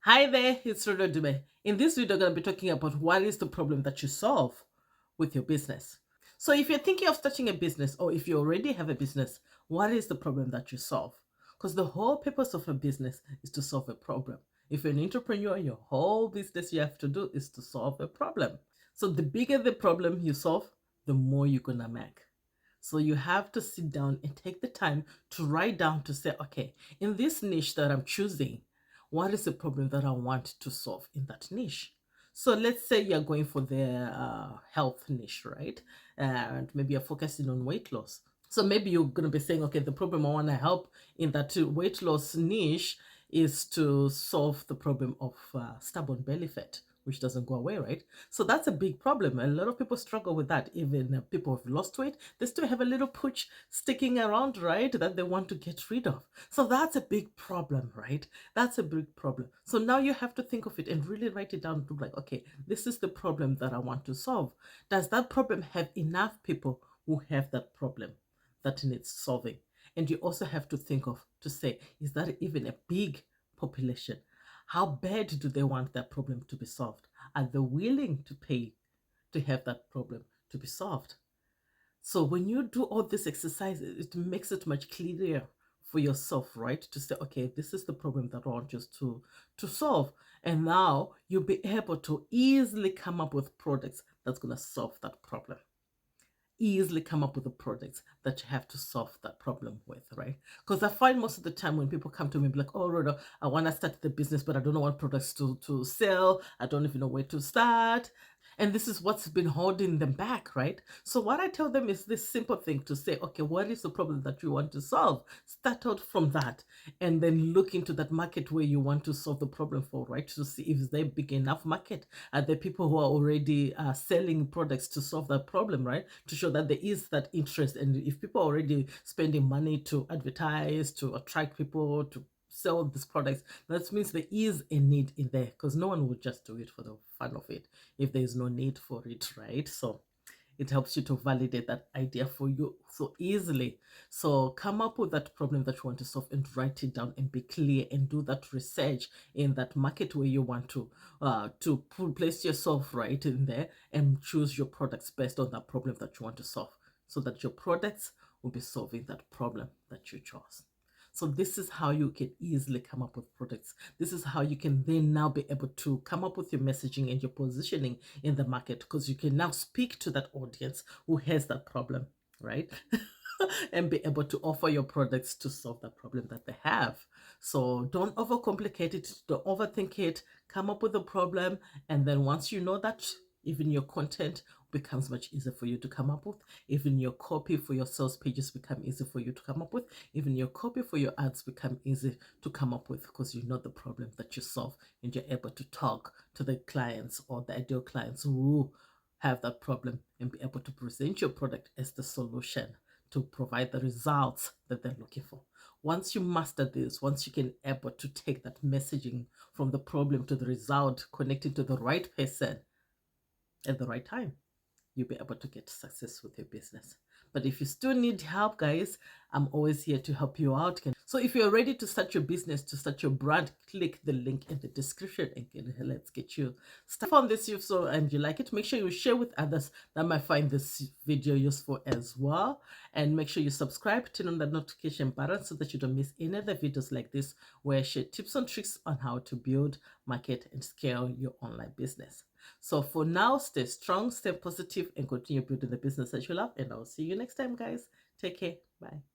Hi there, it's Rodo Dube. In this video, I'm going to be talking about what is the problem that you solve with your business. So if you're thinking of starting a business or if you already have a business, what is the problem that you solve? Because the whole purpose of a business is to solve a problem. If you're an entrepreneur, your whole business you have to do is to solve a problem. So the bigger the problem you solve, the more you're going to make. So you have to sit down and take the time to write down to say, okay, in this niche that I'm choosing, what is the problem that I want to solve in that niche? So let's say you're going for the health niche, right? And maybe you're focusing on weight loss. So maybe you're going to be saying, okay, the problem I want to help in that weight loss niche is to solve the problem of stubborn belly fat, which doesn't go away, right? So that's a big problem. A lot of people struggle with that. Even people who've lost weight, they still have a little pooch sticking around, right? That they want to get rid of. So that's a big problem, right? That's a big problem. So now you have to think of it and really write it down to like, okay, this is the problem that I want to solve. Does that problem have enough people who have that problem that needs solving? And you also have to think of to say, is that even a big population? How bad do they want that problem to be solved? Are they willing to pay to have that problem to be solved? So when you do all this exercise, it makes it much clearer for yourself, right? To say, okay, this is the problem that I want you to solve. And now you'll be able to easily come up with products that's going to solve that problem. Easily come up with the projects that you have to solve that problem with, right? Because I find most of the time when people come to me, be like, oh, Rhoda, I want to start the business, but I don't know what products to sell. I don't even know where to start. And this is what's been holding them back, right? So what I tell them is this simple thing to say, okay, what is the problem that you want to solve? Start out from that and then look into that market where you want to solve the problem for, right? To see if they're big enough market. Are there people who are already selling products to solve that problem, right? To show that there is that interest. And if people are already spending money to advertise, to attract people, to sell these products, that means there is a need in there because no one would just do it for the fun of it if there is no need for it, right? So it helps you to validate that idea for you so easily. So come up with that problem that you want to solve and write it down and be clear and do that research in that market where you want to place yourself right in there and choose your products based on that problem that you want to solve so that your products will be solving that problem that you chose. So this is how you can easily come up with products. This is how you can then now be able to come up with your messaging and your positioning in the market because you can now speak to that audience who has that problem, right? And be able to offer your products to solve that problem that they have. So don't overcomplicate it, don't overthink it, come up with a problem. And then once you know that, even your content becomes much easier for you to come up with. Even your copy for your sales pages become easy for you to come up with. Even your copy for your ads become easy to come up with because you know the problem that you solve and you're able to talk to the clients or the ideal clients who have that problem and be able to present your product as the solution to provide the results that they're looking for. Once you master this, once you can able to take that messaging from the problem to the result, connecting to the right person at the right time, you'll be able to get success with your business. But if you still need help, guys, I'm always here to help you out. So if you're ready to start your business, to start your brand, click the link in the description and let's get you started on this useful and you like it. Make sure you share with others that might find this video useful as well. And make sure you subscribe, turn on the notification button so that you don't miss any other videos like this where I share tips and tricks on how to build, market, and scale your online business. So for now, stay strong, stay positive, and continue building the business that you love. And I'll see you next time, guys. Take care. Bye.